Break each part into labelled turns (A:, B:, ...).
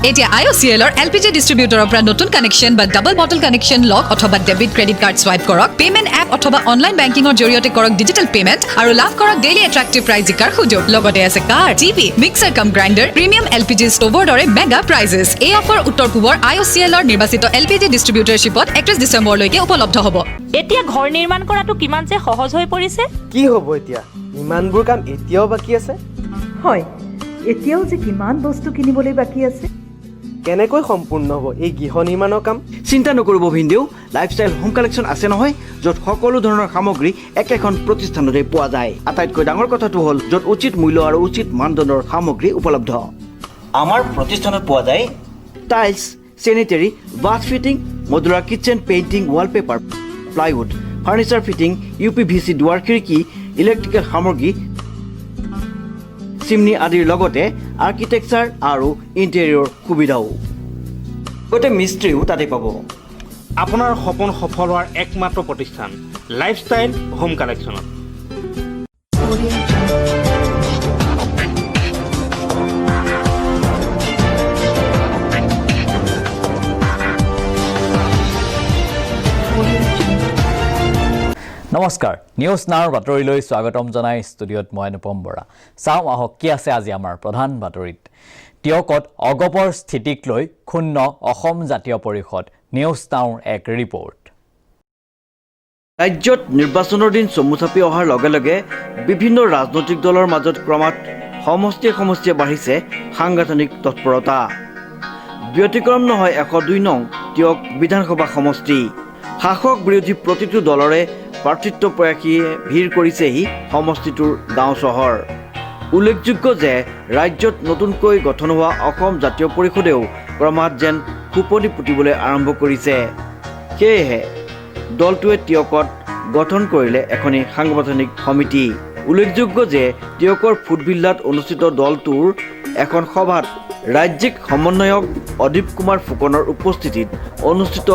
A: এতিয়া IOCLৰ LPG ডিস্ট্ৰিবিউটৰৰ পৰা নতুন কানেকশ্যন বা ডাবল বটল কানেকশ্যন লওক অথবা ডেবিট ক্ৰেডিট কাৰ্ড স্ৱাইপ কৰক পেমেণ্ট এপ অথবা অনলাইন বেংকিঙৰ জৰিয়তে কৰক ডিজিটেল পেমেণ্ট আৰু লাভ কৰক ডেইলি এট্ৰেক্টিভ প্ৰাইজ জিকাৰ সুযোগ লগতে আছে কাৰ টিভি মিক্সাৰ কাম গ্ৰাইণ্ডাৰ প্ৰিমিয়াম LPG ষ্ট'ভৰ দৰে মেগা প্ৰাইজেছ এই অফাৰ উত্তৰ পূবৰ IOCLৰ নিৰ্বাচিত LPG ডিস্ট্ৰিবিউটৰশ্বিপত 31 ডিচেম্বৰলৈকে উপলব্ধ হ'ব
B: এতিয়া ঘৰ নিৰ্মাণ কৰাটো কিমান যে সহজ হৈ পৰিছে
C: কি হ'ব এতিয়া ইমানবোৰ কাম এতিয়াও বাকী আছে
D: হয় এতিয়াও যে কিমান বস্তু কিনিবলৈ বাকী আছে
C: কেনেকৈ সম্পূৰ্ণ হ'ব এই গৃহ নিৰ্মাণৰ কাম
E: চিন্তা নকৰিব ভিনদেউ লাইফষ্টাইল হোম কালেকশ্যন আছে নহয় য'ত সকলো ধৰণৰ সামগ্ৰী একেখন প্ৰতিষ্ঠানতে পোৱা যায় আটাইতকৈ ডাঙৰ কথাটো হ'ল য'ত উচিত মূল্য আৰু উচিত মানদণ্ডৰ সামগ্ৰী উপলব্ধ আমাৰ প্ৰতিষ্ঠানত পোৱা যায় tiles sanitary bath fitting modular kitchen painting wallpaper plywood furniture fitting UPVC দুৱাৰ খিৰিকী ইলেক্ট্ৰিকেল সামগ্ৰী চিমনি আদিৰ লগতে আৰ্কিটেকচাৰ আৰু ইণ্টেৰিয়ৰ সুবিধাও গোটেই মিস্ত্ৰীও তাতে পাব
F: আপোনাৰ সপোন সফল হোৱাৰ একমাত্ৰ প্ৰতিষ্ঠান লাইফষ্টাইল হোম কালেকশ্যনত
G: নমস্কাৰ নিউজ নাওৰ বাতৰিলৈ স্বাগতম জনাই ষ্টুডিঅ'ত মই অনুপম বৰা চাওঁ আহক কি আছে আজি আমাৰ প্ৰধান বাতৰিত টিয়কত অগপৰ স্থিতিক লৈ ক্ষুণ্ণ অসম জাতীয় পৰিষদ নিউজ নাওৰ এক ৰিপৰ্ট
E: ৰাজ্যত নিৰ্বাচনৰ দিন চমু চাপি অহাৰ লগে লগে বিভিন্ন ৰাজনৈতিক দলৰ মাজত ক্ৰমাৎ সমষ্টিয়ে বাঢ়িছে সাংগঠনিক তৎপৰতা ব্যতিক্ৰম নহয় 102 নং টিয়ক বিধানসভা সমষ্টি শাসক বিৰোধী প্ৰতিটো দলৰে প্ৰাৰ্থিত্ব প্ৰয়াসীয়ে ভিৰ কৰিছেহি সমষ্টিটোৰ গাঁও চহৰ উল্লেখযোগ্য যে ৰাজ্যত নতুনকৈ গঠন হোৱা অসম জাতীয় পৰিষদেও ক্ৰমাৎ যেন খুপনি পুতিবলৈ আৰম্ভ কৰিছে সেয়েহে দলটোৱে টিয়কত গঠন কৰিলে এখনি সাংগঠনিক সমিতি উল্লেখযোগ্য যে টিয়কৰ ফুটভিল্লাত অনুষ্ঠিত দলটোৰ এখন সভাত ৰাজ্যিক সমন্বয়ক অদীপ কুমাৰ ফুকনৰ উপস্থিতিত অনুষ্ঠিত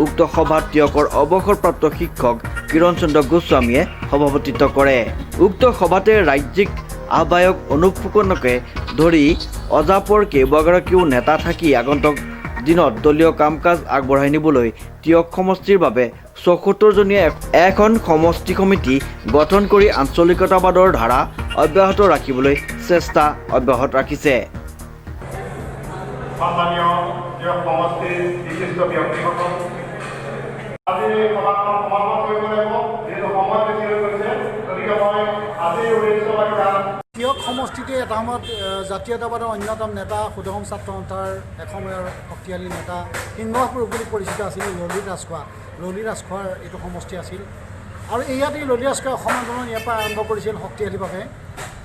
E: উক্ত সভাত টিয়কৰ অৱসৰপ্ৰাপ্ত শিক্ষক কিৰণ চন্দ্ৰ গোস্বামীয়ে সভাপতিত্ব কৰে উক্ত সভাতে ৰাজ্যিক আহ্বায়ক অনুপ ফুকনকে ধৰি অজাপৰ কেইবাগৰাকীও নেতা থাকি আগন্তুক দিনত দলীয় কাম কাজ আগবঢ়াই নিবলৈ টিয়ক সমষ্টিৰ বাবে ৭৪জনীয়া এখন সমষ্টি সমিতি গঠন কৰি আঞ্চলিকতাবাদৰ ধাৰা অব্যাহত ৰাখিবলৈ চেষ্টা অব্যাহত ৰাখিছে
H: সম্মানীয় টিয়ক সমষ্টিৰ বিশিষ্ট ব্যক্তিসকল আজি সভাখন সমাপন কৰিব লাগিব যিহেতু সময় বেছি হৈ গৈছে গতিকে মই আজি উদ্দেশ্যবাক্য
I: টিয়ক সমষ্টিতে এটা সময়ত জাতীয়তাবাদৰ অন্যতম নেতা সুদহম ছাত্ৰ সন্থাৰ এসময়ৰ শক্তিশালী নেতা সিংহপুৰুষ বুলি পৰিচিত আছিল ললি ৰাজখোৱাৰ এইটো সমষ্টি আছিল আৰু ইয়াতে ললি ৰাজখোৱাই অসম আন্দোলন ইয়াৰ পৰা আৰম্ভ কৰিছিল শক্তিশালীভাৱে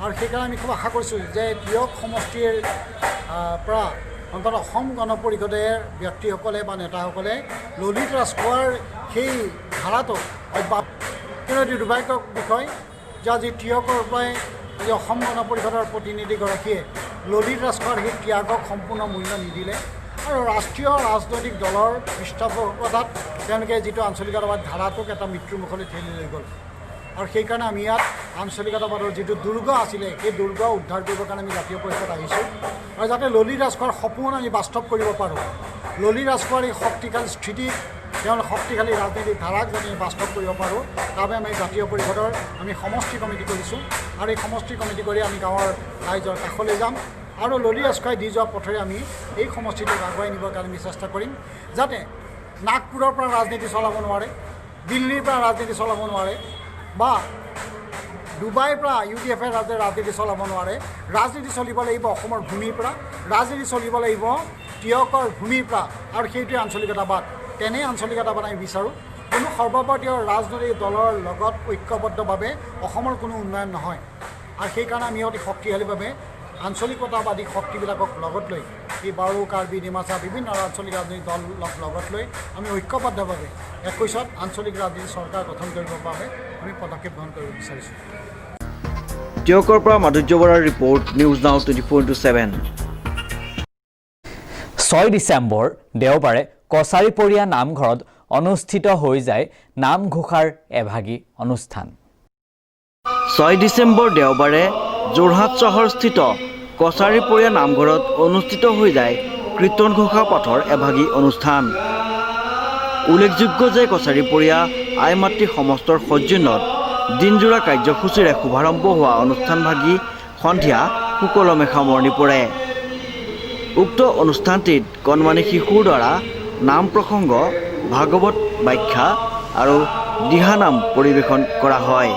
I: আৰু সেইকাৰণে আমি খুব আশা কৰিছোঁ যে টিয়ক সমষ্টিৰ পৰা অন্ততঃ অসম গণ পৰিষদৰ ব্যক্তিসকলে বা নেতাসকলে ললিত ৰাজখোৱাৰ সেই ধাৰাটোক অব্যাহত কিন্তু এটি দুৰ্ভাগ্যৰ বিষয় যে আজি টিয়কৰ পৰাই আজি অসম গণ পৰিষদৰ প্ৰতিনিধিগৰাকীয়ে ললিত ৰাজখোৱাৰ সেই ত্যাগক সম্পূৰ্ণ মূল্য নিদিলে আৰু ৰাষ্ট্ৰীয় ৰাজনৈতিক দলৰ পৃষ্ঠপোষকতাত তেওঁলোকে যিটো আঞ্চলিকতাবাদ ধাৰাটোক এটা মৃত্যুমুখলৈ ঠেলি লৈ গ'ল আৰু সেইকাৰণে আমি ইয়াত আঞ্চলিকতাবাদৰ যিটো দুৰ্গ আছিলে সেই দুৰ্গ উদ্ধাৰ কৰিবৰ কাৰণে আমি জাতীয় পৰিষদ আহিছোঁ আৰু যাতে ললিত ৰাজখোৱাৰ সপোন আমি বাস্তৱ কৰিব পাৰোঁ ললিত ৰাজখোৱাৰ এই শক্তিশালী স্থিতি তেওঁলোক শক্তিশালী ৰাজনৈতিক ধাৰাক যদি বাস্তৱ কৰিব পাৰোঁ তাৰবাবে আমি জাতীয় পৰিষদৰ আমি সমষ্টি কমিটি কৰিছোঁ আৰু এই সমষ্টি কমিটি কৰি আমি গাঁৱৰ ৰাইজৰ কাষলৈ যাম আৰু ললিত ৰাজখোৱাই দি যোৱা পথেৰে আমি এই সমষ্টিটোক আগুৱাই নিবৰ কাৰণে আমি চেষ্টা কৰিম যাতে নাগপুৰৰ পৰা ৰাজনীতি চলাব নোৱাৰে দিল্লীৰ পৰা ৰাজনীতি চলাব নোৱাৰে বা ডুবাইৰ পৰা UDFৰ ৰাজনীতি চলাব নোৱাৰে ৰাজনীতি চলিব লাগিব অসমৰ ভূমিৰ পৰা ৰাজনীতি চলিব লাগিব টিয়কৰ ভূমিৰ পৰা আৰু সেইটোৱে আঞ্চলিকতাবাদ তেনে আঞ্চলিকতাবাদ আমি বিচাৰোঁ কোনো সৰ্বভাৰতীয় ৰাজনৈতিক দলৰ লগত ঐক্যবদ্ধভাৱে অসমৰ কোনো উন্নয়ন নহয় আৰু সেইকাৰণে আমি অতি শক্তিশালীভাৱে আঞ্চলিকতাবাদী শক্তিবিলাকক লগত লৈ এই বড়ো কাৰ্বি ডিমাচা বিভিন্ন আঞ্চলিক ৰাজনৈতিক দল লগত লৈ আমি ঐক্যবদ্ধভাৱে 21ত আঞ্চলিক ৰাজনৈতিক চৰকাৰ গঠন কৰিবৰ বাবে আমি পদক্ষেপ গ্ৰহণ কৰিব বিচাৰিছোঁ
E: টিয়কৰ পৰা মাধুৰ্য বৰাৰ ৰিপৰ্ট নিউজ নাও 24/7
G: 6 ডিচেম্বৰ দেওবাৰে কছাৰীপৰীয়া নামঘৰত অনুষ্ঠিত হৈ যায় নামঘোষাৰ এভাগী অনুষ্ঠান
E: 6 ডিচেম্বৰ দেওবাৰে যোৰহাট চহৰস্থিত কছাৰীপৰীয়া নামঘৰত অনুষ্ঠিত হৈ যায় কীৰ্তন ঘোষা পাঠৰ এভাগী অনুষ্ঠান। উল্লেখযোগ্য যে কছাৰীপৰীয়া আই মাতৃ সমষ্টৰ সৌজন্যত দিনজোৰা কাৰ্যসূচীৰে শুভাৰম্ভ হোৱা অনুষ্ঠানভাগী সন্ধিয়া সুকলমে সামৰণি পৰে। উক্ত অনুষ্ঠানটিত কণমানি শিশুৰ দ্বাৰা নাম প্ৰসংগ, ভাগৱত ব্যাখ্যা আৰু দিহানাম পৰিৱেশন কৰা হয়।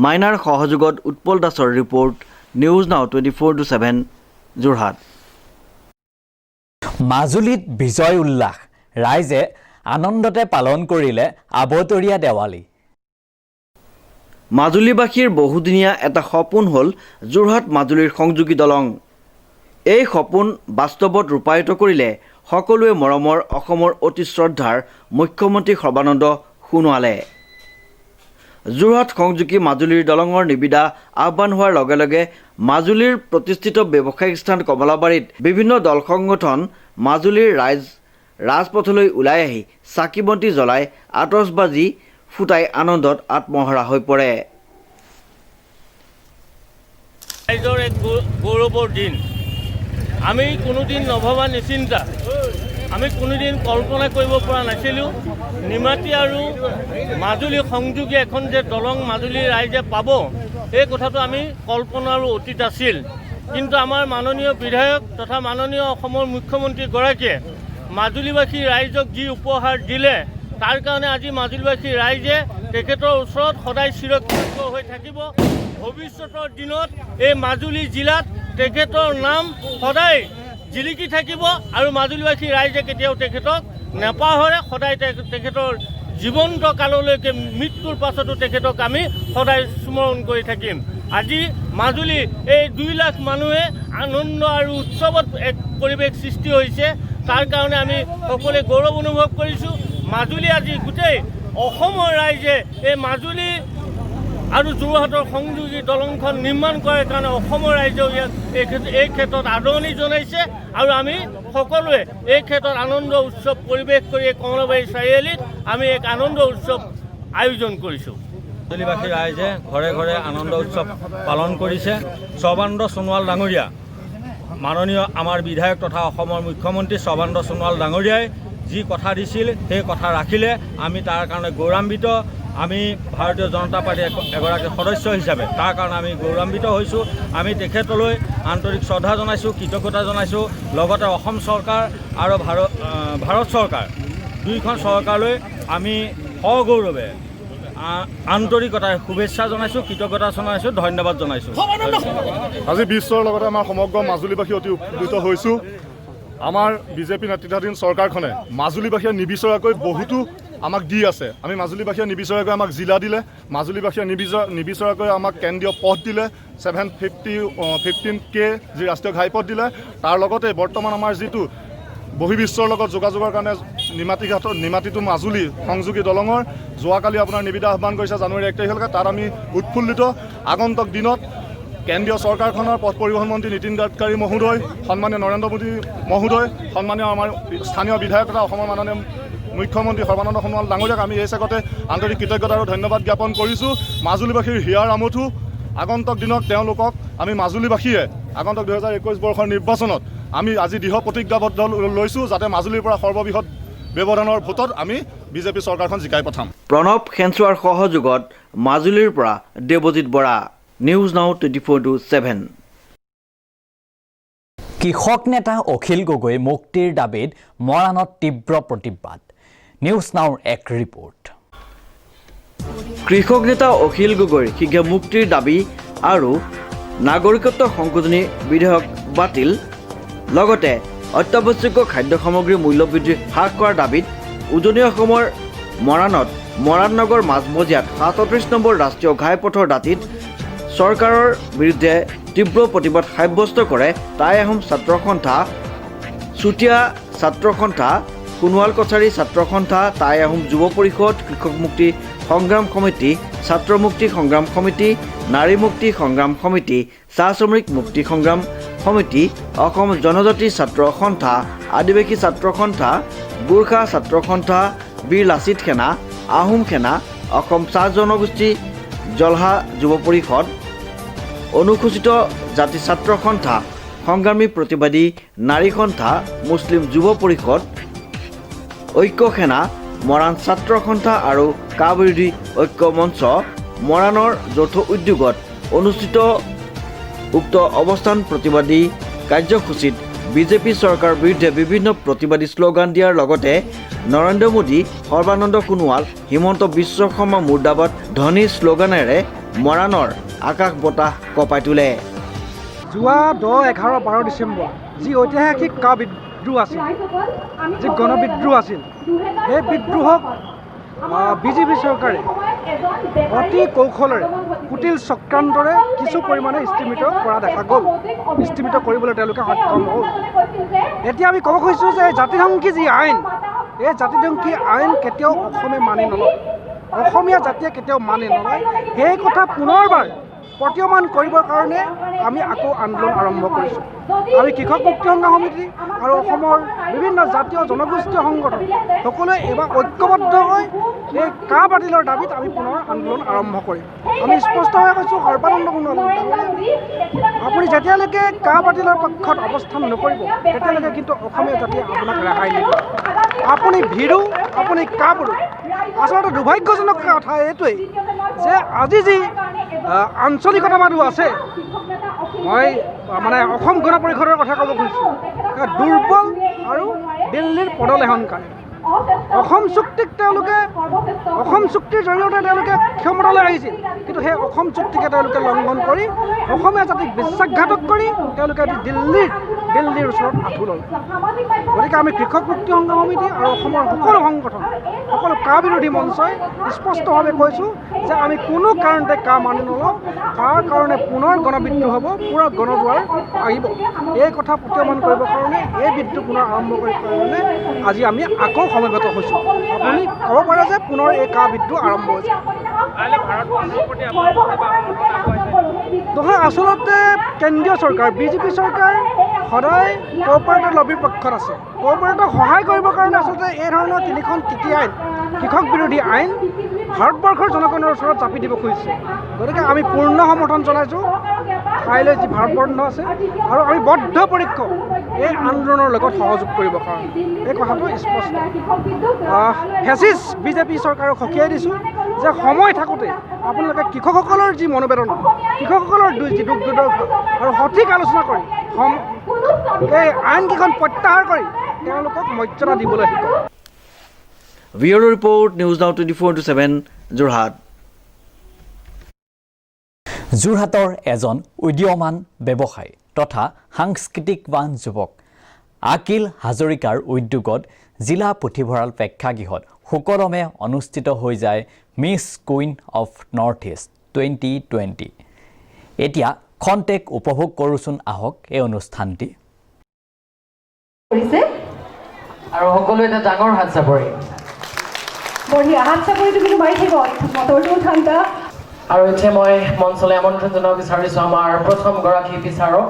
E: মাইনাৰ সহযোগত উৎপল দাসৰ ৰিপৰ্ট, নিউজ নাও 24/7 যোৰহাট।
G: মাজুলীত বিজয় উল্লাস, ৰাইজে আনন্দতে পালন কৰিলে আবতৰীয়া দেৱালী।
E: মাজুলীবাসীৰ বহুদিনীয়া এটা সপোন হ'ল যোৰহাট মাজুলীৰ সংযোগী দলং। এই সপোন বাস্তৱত ৰূপায়িত কৰিলে সকলোৱে মৰমৰ অসমৰ অতি শ্ৰদ্ধাৰ মুখ্যমন্ত্ৰী সৰ্বানন্দ সোণোৱালে। যোৰহাট সংযোগী মাজুলীৰ দলঙৰ নিবিদা আহ্বান হোৱাৰ লগে লগে মাজুলীৰ প্ৰতিষ্ঠিত ব্যৱসায়িক স্থান কমলাবাৰীত বিভিন্ন দল সংগঠন মাজুলীৰ ৰাইজ ৰাজপথলৈ ওলাই আহি চাকি বন্তি জ্বলাই আতচবাজি ফুটাই আনন্দত আত্মহাৰা হৈ পৰে।
J: ৰাইজৰ এক গৌৰৱৰ দিন। আমি কোনোদিন নভবা নিচিন্তা, আমি কোনোদিন কল্পনা কৰিব পৰা নাছিলোঁ নিমাতী আৰু মাজুলী সংযোগী এখন যে দলং মাজুলীৰ ৰাইজে পাব, এই কথাটো আমি কল্পনাৰো অতীত আছিল। কিন্তু আমাৰ মাননীয় বিধায়ক তথা মাননীয় অসমৰ মুখ্যমন্ত্ৰীগৰাকীয়ে মাজুলীবাসী ৰাইজক যি উপহাৰ দিলে, তাৰ কাৰণে আজি মাজুলীবাসী ৰাইজে তেখেতৰ ওচৰত সদায় চিৰকৃতজ্ঞ হৈ থাকিব। ভৱিষ্যতৰ দিনত এই মাজুলী জিলাত তেখেতৰ নাম সদায় জিলিকি থাকিব আৰু মাজুলীবাসী ৰাইজে কেতিয়াও তেখেতক নেপাহৰে, সদায় তেখেতৰ জীৱন্ত কাললৈকে মৃত্যুৰ পাছতো তেখেতক আমি সদায় স্মৰণ কৰি থাকিম। আজি মাজুলী এই 2 লাখ মানুহে আনন্দ আৰু উৎসৱত এক পৰিৱেশ সৃষ্টি হৈছে, তাৰ কাৰণে আমি সকলোৱে গৌৰৱ অনুভৱ কৰিছোঁ। মাজুলী আজি গোটেই অসমৰ ৰাইজে এই মাজুলী আৰু যোৰহাটৰ সংযোগী দলংখন নিৰ্মাণ কৰাৰ কাৰণে অসমৰ ৰাইজেও ইয়াক এই ক্ষেত্ৰত আদৰণি জনাইছে আৰু আমি সকলোৱে এই ক্ষেত্ৰত আনন্দ উৎসৱ পৰিৱেশ কৰি কমলাবাৰী চাৰিআলিত আমি এক আনন্দ উৎসৱ আয়োজন কৰিছোঁ।
K: মাজুলীবাসী ৰাইজে ঘৰে ঘৰে আনন্দ উৎসৱ পালন কৰিছে। সৰ্বানন্দ সোণোৱাল ডাঙৰীয়া, মাননীয় আমাৰ বিধায়ক তথা অসমৰ মুখ্যমন্ত্ৰী সৰ্বানন্দ সোণোৱাল ডাঙৰীয়াই যি কথা দিছিল সেই কথা ৰাখিলে। আমি তাৰ কাৰণে গৌৰৱান্বিত। আমি ভাৰতীয় জনতা পাৰ্টীৰ এগৰাকী সদস্য হিচাপে তাৰ কাৰণে আমি গৌৰৱান্বিত হৈছোঁ। আমি তেখেতলৈ আন্তৰিক শ্ৰদ্ধা জনাইছোঁ, কৃতজ্ঞতা জনাইছোঁ। লগতে অসম চৰকাৰ আৰু ভাৰত চৰকাৰ, দুয়োখন চৰকাৰলৈ আমি সগৌৰৱে আন্তৰিকতাৰে শুভেচ্ছা জনাইছোঁ, কৃতজ্ঞতা জনাইছোঁ, ধন্যবাদ জনাইছোঁ।
H: আজি বিশ্বৰ লগতে আমাৰ সমগ্ৰ মাজুলীবাসী অতি উপকৃত হৈছোঁ। আমাৰ বিজেপি নেতৃত্বাধীন চৰকাৰখনে মাজুলীবাসীয়ে নিবিচৰাকৈ বহুতো আমাক দি আছে। আমি মাজুলীবাসীয়ে নিবিচৰাকৈ আমাক জিলা দিলে, মাজুলীবাসীয়ে নিবিচৰাকৈ আমাক কেন্দ্ৰীয় পথ দিলে, 715K যি ৰাষ্ট্ৰীয় ঘাইপথ দিলে। তাৰ লগতে বৰ্তমান আমাৰ যিটো বহিৰ্বিশ্বৰ লগত যোগাযোগৰ কাৰণে নিমাতীটো মাজুলী সংযোগী দলঙৰ যোৱাকালি আপোনাৰ নিবিদা আহ্বান কৰিছে জানুৱাৰী 1 তাৰিখলৈকে। তাত আমি উৎফুল্লিত। আগন্তুক দিনত কেন্দ্ৰীয় চৰকাৰখনৰ পথ পৰিবহণ মন্ত্ৰী নীতিন গাডকাৰী মহোদয়, সন্মানীয় নৰেন্দ্ৰ মোদী মহোদয়, সন্মানীয় আমাৰ স্থানীয় বিধায়ক তথা অসমৰ মাননীয় মুখ্যমন্ত্ৰী সৰ্বানন্দ সোণোৱাল ডাঙৰীয়াক আমি এই চেগতে আন্তৰিক কৃতজ্ঞতা আৰু ধন্যবাদ জ্ঞাপন কৰিছোঁ। মাজুলীবাসীৰ হিয়াৰ আমঠু আগন্তুক দিনত তেওঁলোকক আমি মাজুলীবাসীয়ে আগন্তুক 2021 বৰ্ষৰ নিৰ্বাচনত আমি আজি দৃঢ় প্ৰতিজ্ঞাবদ্ধ লৈছোঁ যাতে মাজুলীৰ পৰা সৰ্ববৃহৎ ব্যৱধানৰ ভোটত আমি বিজেপি চৰকাৰখন জিকাই পঠাম।
E: প্ৰণৱ খেনচোৱাৰ সহযোগত মাজুলীৰ পৰা দেৱজিৎ বৰা, নিউজ নাও 24/7।
G: কৃষক নেতা অখিল গগৈ মুক্তিৰ দাবীত মৰাণত তীব্ৰ প্ৰতিবাদ। নিউজ নাওৰ এক ৰিপৰ্ট।
E: কৃষক নেতা অখিল গগৈৰ শীঘ্ৰে মুক্তিৰ দাবী আৰু নাগৰিকত্ব সংশোধনী বিধেয়ক বাতিল, লগতে অত্যাৱশ্যকীয় খাদ্য সামগ্ৰীৰ মূল্যবৃদ্ধি হ্ৰাস কৰাৰ দাবীত উজনি অসমৰ মৰাণত মৰাণ নগৰ মাজমজিয়াত 37 নম্বৰ ৰাষ্ট্ৰীয় ঘাইপথৰ দাঁতিত চৰকাৰৰ বিৰুদ্ধে তীব্ৰ প্ৰতিবাদ সাব্যস্ত কৰে টাই আহোম ছাত্ৰ সন্থা, চুতীয়া ছাত্ৰ সন্থা, সোণোৱাল কছাৰী ছাত্ৰ সন্থা, টাই আহোম যুৱ পৰিষদ, কৃষক মুক্তি সংগ্ৰাম সমিতি, ছাত্ৰ মুক্তি সংগ্ৰাম সমিতি, নাৰী মুক্তি সংগ্ৰাম সমিতি, চাহ শ্ৰমিক মুক্তি সংগ্ৰাম সমিতি, অসম জনজাতি ছাত্ৰ সন্থা, আদিবাসী ছাত্ৰ সন্থা, গোৰ্খা ছাত্ৰ সন্থা, বীৰ লাচিত সেনা, আহোম সেনা, অসম চাহ জনগোষ্ঠী জলহা যুৱ পৰিষদ, অনুসূচিত জাতি ছাত্ৰ সন্থা, সংগ্ৰামী প্ৰতিবাদী নাৰী সন্থা, মুছলিম যুৱ পৰিষদ, ঐক্য সেনা, মৰাণ ছাত্ৰ সন্থা আৰু কা বিৰোধী ঐক্য মঞ্চ মৰাণৰ যৌথ উদ্যোগত অনুষ্ঠিত উক্ত অৱস্থান প্ৰতিবাদী কাৰ্যসূচীত বিজেপি চৰকাৰৰ বিৰুদ্ধে বিভিন্ন প্ৰতিবাদী শ্লোগান দিয়াৰ লগতে নৰেন্দ্ৰ মোদী, সৰ্বানন্দ সোণোৱাল, হিমন্ত বিশ্ব শৰ্মা মুৰ্দাবাদ ধ্বনি শ্লোগানেৰে মৰাণৰ আকাশ বতাহ কঁপাই তোলে।
I: যোৱা 10, 11, 12 ডিচেম্বৰ যি ঐতিহাসিক কা বিদ্ৰোহ আছিল, যি গণবিদ্ৰোহ আছিল, সেই বিদ্ৰোহক বিজেপি চৰকাৰে অতি কৌশলেৰে কুটিল চক্ৰান্তৰে কিছু পৰিমাণে স্থিমিত কৰা দেখা গ'ল। স্থিমিত কৰিবলৈ তেওঁলোকে সক্ষম হ'ল। এতিয়া আমি ক'ব খুজিছোঁ যে জাতিধ্বংসী যি আইন, এই জাতিধ্বংসী আইন কেতিয়াও অসমে মানি নলয়, অসমীয়া জাতিয়ে কেতিয়াও মানি নলয়। সেই কথা পুনৰবাৰ প্ৰতীয়মান কৰিবৰ কাৰণে আমি আকৌ আন্দোলন আৰম্ভ কৰিছোঁ। আমি কৃষক মুক্তি সংগ্ৰাম সমিতি আৰু অসমৰ বিভিন্ন জাতীয় জনগোষ্ঠীয় সংগঠন সকলোৱে এইবাৰ ঐক্যবদ্ধ হৈ এই কা বাতিলৰ দাবীত আমি পুনৰ আন্দোলন আৰম্ভ কৰিম। আমি স্পষ্টভাৱে কৈছোঁ, সৰ্বানন্দ সোণোৱাল আপুনি যেতিয়ালৈকে কা বাতিলৰ পক্ষত অৱস্থান নকৰিব তেতিয়ালৈকে কিন্তু অসমীয়া জাতিয়ে আপোনাক ৰেহাই নিদিব। আপুনি ভীৰু, আপুনি কা বড়ো। আচলতে দুৰ্ভাগ্যজনক কথা এইটোৱেই যে আজি যি আঞ্চলিকতাবাদো আছে, মই মানে অসম গণ পৰিষদৰ কথা ক'ব খুজিছোঁ, দুৰ্বল আৰু দিল্লীৰ পদলেহনকাৰী। অসম চুক্তিক তেওঁলোকে অসম চুক্তিৰ জৰিয়তে তেওঁলোকে ক্ষমতালৈ আহিছিল, কিন্তু সেই অসম চুক্তিকে তেওঁলোকে লংঘন কৰি অসমীয়া জাতিক বিশ্বাসঘাতক কৰি তেওঁলোকে দিল্লীৰ ওচৰত আঁঠু ল'লে। গতিকে আমি কৃষক মুক্তি সংগ্ৰাম সমিতি আৰু অসমৰ সকলো সংগঠন, সকলো কা বিৰোধী মঞ্চই স্পষ্টভাৱে কৈছোঁ যে আমি কোনো কাৰণতে কা মানি নলওঁ। কাৰ কাৰণে পুনৰ গণবিদ্ৰোহ হ'ব, পুনৰ গণজোৱাৰ আহিব। এই কথা প্ৰতীয়মান কৰিবৰ কাৰণে এই বিদ্ৰোহ পুনৰ আৰম্ভ কৰিবৰ কাৰণে আজি আমি আকৌ সমবেত হৈছোঁ। আপুনি ক'ব পাৰে যে পুনৰ এই কা বিদ্ৰোহ আৰম্ভ হৈছে। নহয়, আচলতে কেন্দ্ৰীয় চৰকাৰ বিজেপি চৰকাৰ সদায় কৰ্পৰেটৰ লবিৰ পক্ষত আছে। কৰ্পৰেটক সহায় কৰিবৰ কাৰণে আচলতে এই ধৰণৰ 3খন কৃষি আইন, কৃষক বিৰোধী আইন ভাৰতবৰ্ষৰ জনগণৰ ওচৰত চাপি দিব খুজিছে। গতিকে আমি পূৰ্ণ সমৰ্থন জনাইছোঁ কাইলৈ যি ভাৰত বন্ধ আছে, আৰু আমি বদ্ধপৰিকৰ এই আন্দোলনৰ লগত সহযোগ কৰিবৰ কাৰণে। এই কথাটো স্পষ্ট। ফেচিছ বিজেপি চৰকাৰক সকীয়াই দিছোঁ যে সময় থাকোঁতে আপোনালোকে কৃষকসকলৰ যি মনোবেদনা, কৃষকসকলৰ যি দুখ দুৰ্দশা আৰু সঠিক আলোচনা কৰি এই আইনকেইখন প্ৰত্যাহাৰ কৰি তেওঁলোকক মৰ্যাদা দিবলৈ শিকক।
E: Bureau' report, news now 24/7 Jorhat.
G: যোৰহাটৰ এজন উদীয়মান ব্যৱসায়ী তথা সাংস্কৃতিকবান যুৱক আকিল হাজৰিকাৰ উদ্যোগত জিলা পুথিভঁৰাল প্ৰেক্ষাগৃহত সুকলমে অনুষ্ঠিত হৈ যায় miss queen of north east 2020। এতিয়া খন্তেক উপভোগ কৰোঁচোন, আহক এই অনুষ্ঠানটি।
L: আৰু সকলো এটা ডাঙৰ হাত চাপৰি।
M: বঢ়িয়া, হাত চাপৰিটো কিন্তু মাৰি থাকিব, বতৰটো ঠাণ্ডা।
L: আৰু এতিয়া মই মঞ্চলৈ আমন্ত্ৰণ জনাব বিচাৰিছোঁ আমাৰ প্ৰথমগৰাকী বিচাৰক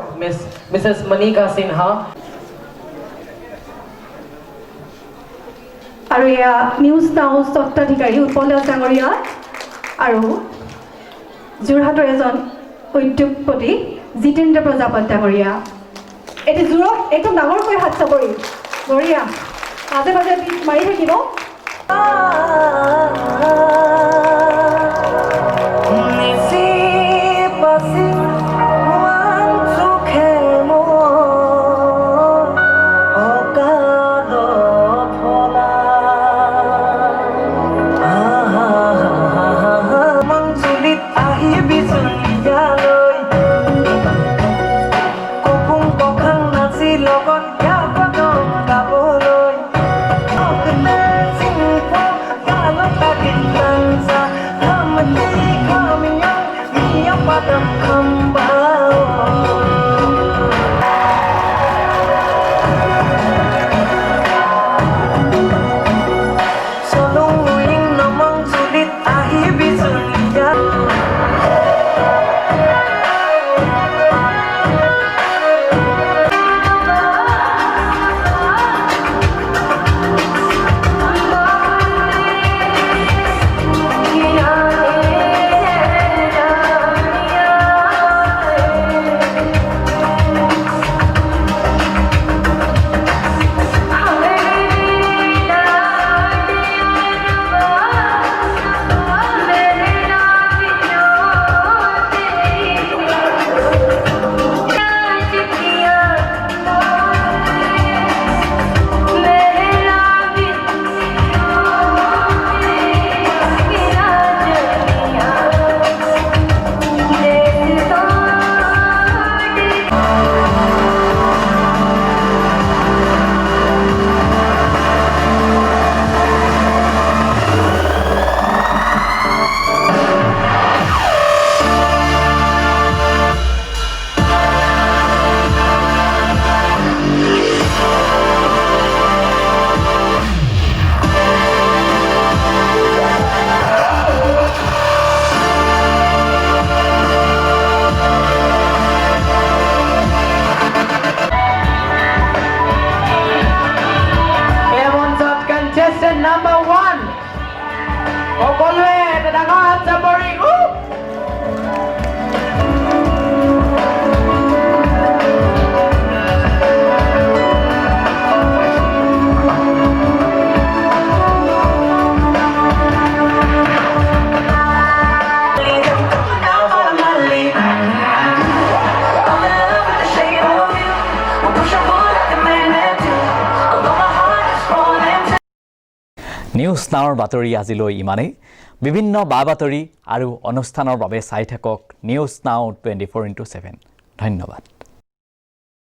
L: মিছেছ মনিকা সিনহা।
M: আৰু এয়া নিউজ নাও স্বত্বাধিকাৰী উৎপল দাস ডাঙৰীয়া আৰু যোৰহাটৰ এজন উদ্যোগপতি জিতেন্দ্ৰ প্ৰজাপতি ডাঙৰীয়া। এতিয়া জোৰত একদম ডাঙৰকৈ হাত চাপৰি বঢ়িয়া, মাজে মাজে মাৰি থাকিব।
L: Number 1 সকলোৱে ডাঙৰ হাত চাপৰি
G: নিউজ নাওৰ বাতৰি আজিলৈ ইমানেই। বিভিন্ন বা-বাতৰি আৰু অনুষ্ঠানৰ বাবে চাই থাকক নিউজ নাও 24/7। ধন্যবাদ।